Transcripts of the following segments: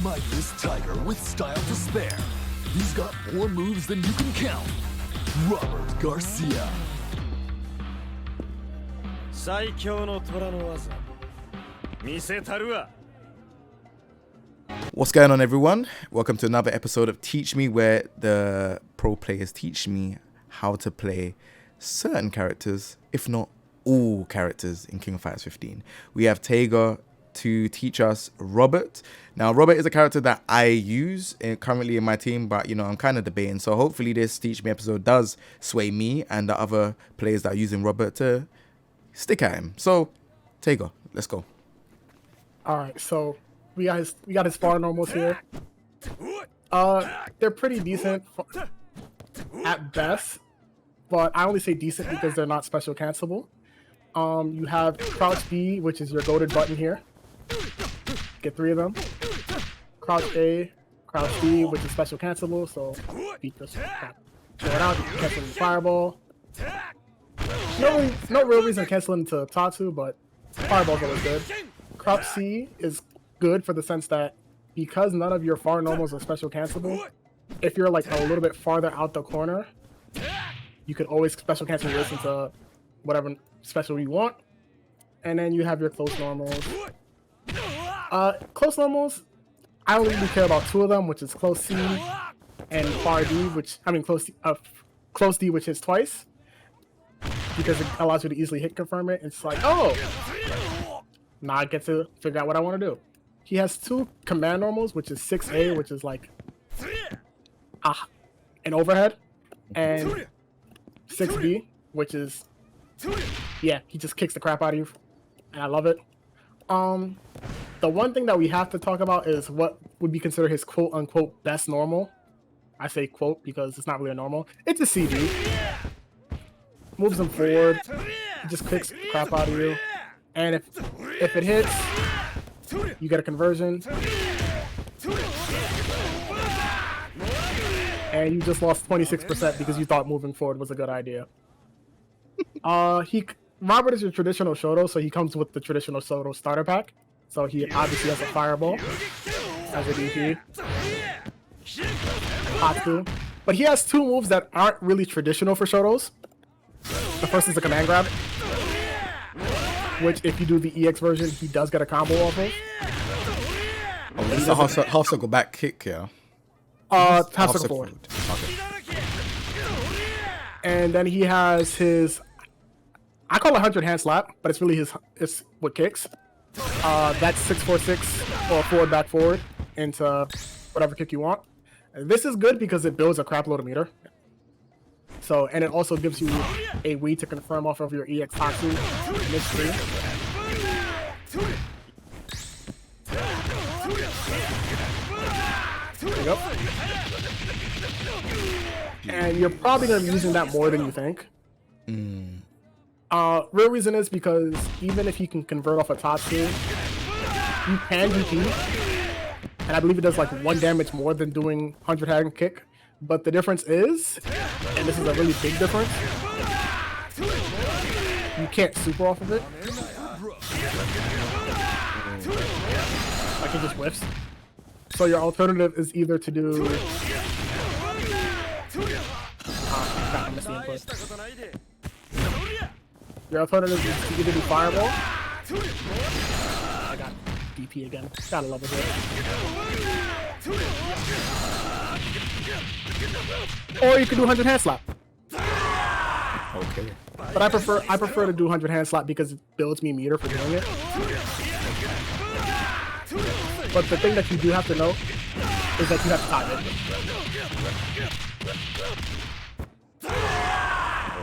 mightiest tiger with style to spare. He's got more moves than you can count. Robert Garcia. What's going on, everyone? Welcome to another episode of Teach Me, where the pro players teach me how to play certain characters, if not all characters in KOFXV 15. We have TEIGA to teach us Robert. Now, Robert is a character that I use currently in my team, but I'm kind of debating. So hopefully this Teach Me episode does sway me and the other players that are using Robert to stick at him. So, TEIGA, let's go. All right, so we got his far normals here. They're pretty decent at best, but I only say decent because they're not special cancelable. You have Crouch B, which is your goated button here. Get 3 of them. Crouch A, Crouch D, which is special cancelable, so beat this crap. Throw it out, you can cancel the Fireball. No real reason to cancel into Tatsu, but Fireball's always good. Crouch C is good for the sense that because none of your far normals are special cancelable, if you're like a little bit farther out the corner, you could always special cancel this into whatever special you want. And then you have your close normals. Close normals, I only really care about 2 of them, which is close C and far D, close D, which hits twice, because it allows you to easily hit confirm it. It's like, oh, now I get to figure out what I want to do. He has 2 command normals, which is 6A, which is like an overhead, and 6B, which is, yeah, he just kicks the crap out of you, and I love it. The one thing that we have to talk about is what would be considered his quote-unquote best normal. I say quote because it's not really a normal. It's a CD. Moves him forward, just kicks the crap out of you, and if it hits, you get a conversion, and you just lost 26% because you thought moving forward was a good idea. Robert is your traditional Shoto, so he comes with the traditional Shoto starter pack. So he obviously has a Fireball as a DP. Tatsu. But he has 2 moves that aren't really traditional for Shotos. The first is the command grab, which if you do the EX version, he does get a combo off of. Oh, it's a half circle back kick, yeah? Half circle forward. Okay. And then he has his, I call it 100 hand slap, but it's really it's what kicks. That's 646 or forward back forward into whatever kick you want. And this is good because it builds a crap load of meter. So, and it also gives you a way to confirm off of your EX Tatsu mystery. There you go. And you're probably going to be using that more than you think. Real reason is because even if you can convert off a Tatsu, you can DP, and I believe it does like 1 damage more than doing 100 hand kick. But the difference is, and this is a really big difference, you can't super off of it. Like it just whiffs. So your alternative is either to do I missed the input. Your alternative is to either do Fireball. I got DP again. Gotta love it. Or you can do 100 hand slap. Okay. But I prefer to do 100 hand slap because it builds me meter for doing it. But the thing that you do have to know is that you have to time it.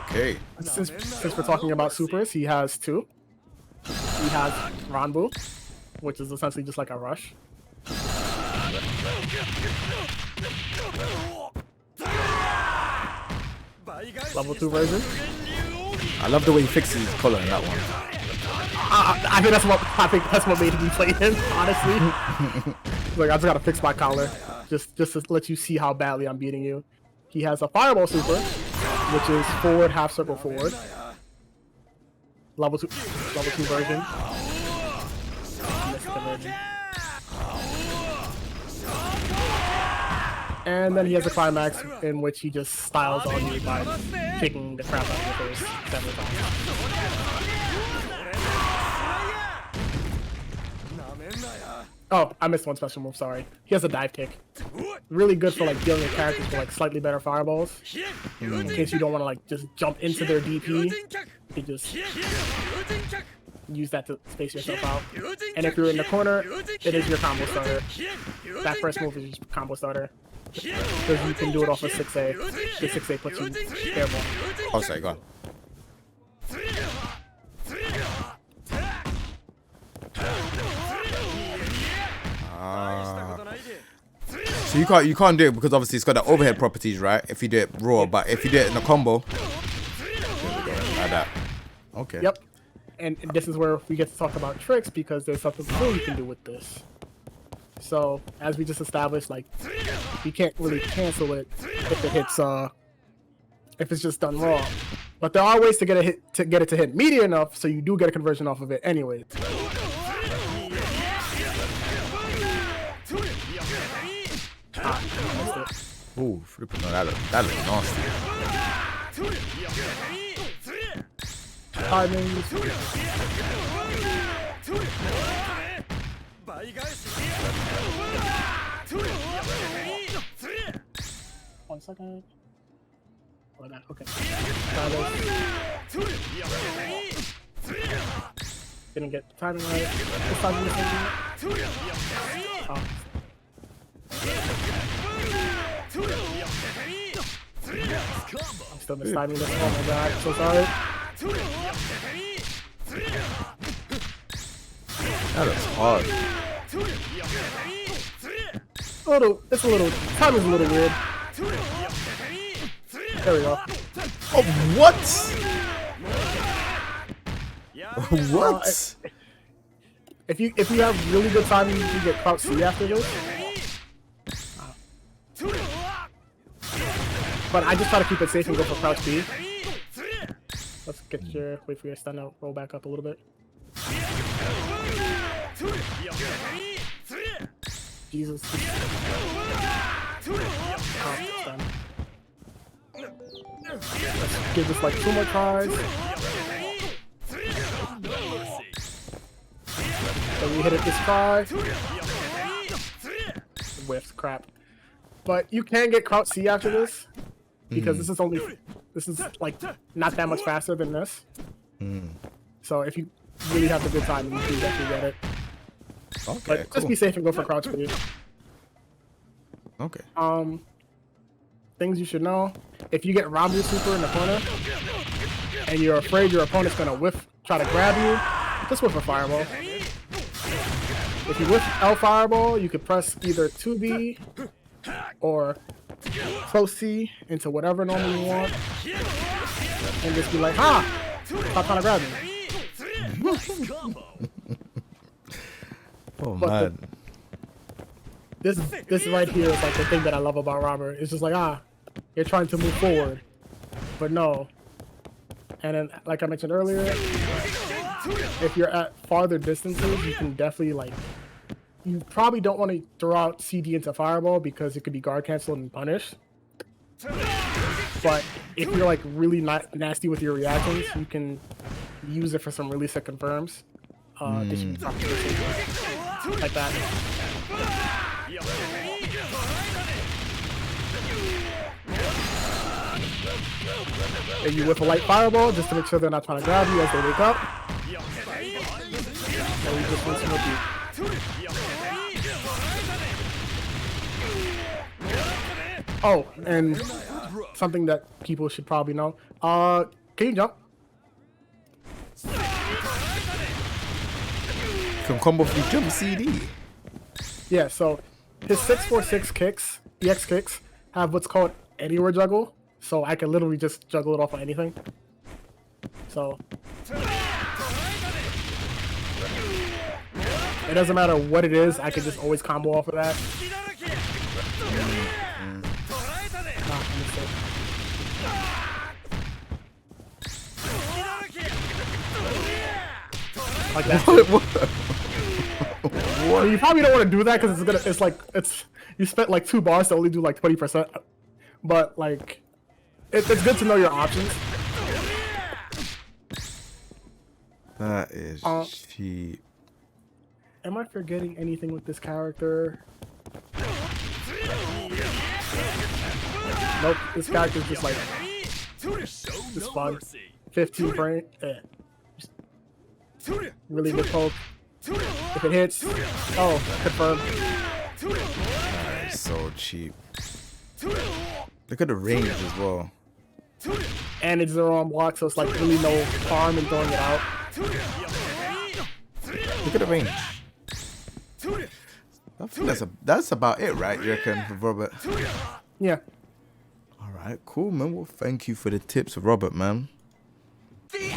Okay. Since we're talking about supers, he has 2. He has Ranbu, which is essentially just like a rush. Level 2 version. I love the way he fixes his color in that one. I think that's what made me play him, honestly. Like, I just gotta fix my collar, just to let you see how badly I'm beating you. He has a Fireball super, which is forward, half circle forward. Level 2 version. And then he has a climax in which he just styles on you by kicking the crap out of your face several times. Oh, I missed one special move, sorry. He has a dive kick. Really good for like dealing with characters with like slightly better fireballs. In case you don't want to like just jump into their DP, you just use that to space yourself out. And if you're in the corner, it is your combo starter. That first move is your combo starter. Because you can do it off of 6A. The 6A puts you airborne. Oh, sorry, go on. So you can't do it because obviously it's got the overhead properties, right? If you do it raw, but if you do it in a combo, like that. Okay. Yep. And this is where we get to talk about tricks because there's something cool you can do with this. So as we just established, like you can't really cancel it if it hits if it's just done raw. But there are ways to get it to hit media enough so you do get a conversion off of it anyways. Ooh, flipping on that looks nasty. Timing. One second. Oh, that, okay. Didn't get the timing right. This time you oh. I'm still mistiming this. Oh my god, so sorry. That looks hard. It's a little, timing's a little weird. There we go. Oh, what? What? If you have really good timing, you can get crouch C after this. But I just try to keep it safe and go for crouch B. Let's get wait for your stun to roll back up a little bit. Jesus. Oh, stun. Let's give this like 2 more tries. So we hit it this try. Whiffs, crap. But you can get crouch C after this. Because this is like not that much faster than this. So if you really have a good time, you can definitely get it. Okay, but cool. just be safe and go for crouch B. Okay. Things you should know: if you get Rambu super in the corner, and you're afraid your opponent's gonna try to grab you, just whiff a fireball. If you whiff L fireball, you could press either 2B or close C into whatever normal you want, and just be like, "Ha! Stop trying to grab me." Oh but man. This right here is like the thing that I love about Robert. It's just like, you're trying to move forward, but no. And then, like I mentioned earlier, if you're at farther distances, you can definitely like. You probably don't want to throw out CD into fireball because it could be guard canceled and punished. But if you're like really nasty with your reactions, you can use it for some really sick confirms. They should be like that. And you whip a light fireball just to make sure they're not trying to grab you as they wake up. And we just rinse and repeat. Oh, and something that people should probably know. Can you jump? Can combo through jump CD. Yeah, so his 646 kicks, EX kicks, have what's called anywhere juggle. So I can literally just juggle it off of anything. So it doesn't matter what it is, I can just always combo off of that. Like that. Well, you probably don't want to do that because you spent like 2 bars to only do like 20%. But like, it's good to know your options. That is cheap. Am I forgetting anything with this character? Nope, this character's just like, just fun. 15 frame, yeah. Really good poke. If it hits, oh, confirmed. That is so cheap. Look at the range as well. And it's 0 on block, so it's like really no harm in throwing it out. Look at the range. I think that's about it, right? You reckon, for Robert? Yeah. All right, cool, man. Well, thank you for the tips, Robert, man. The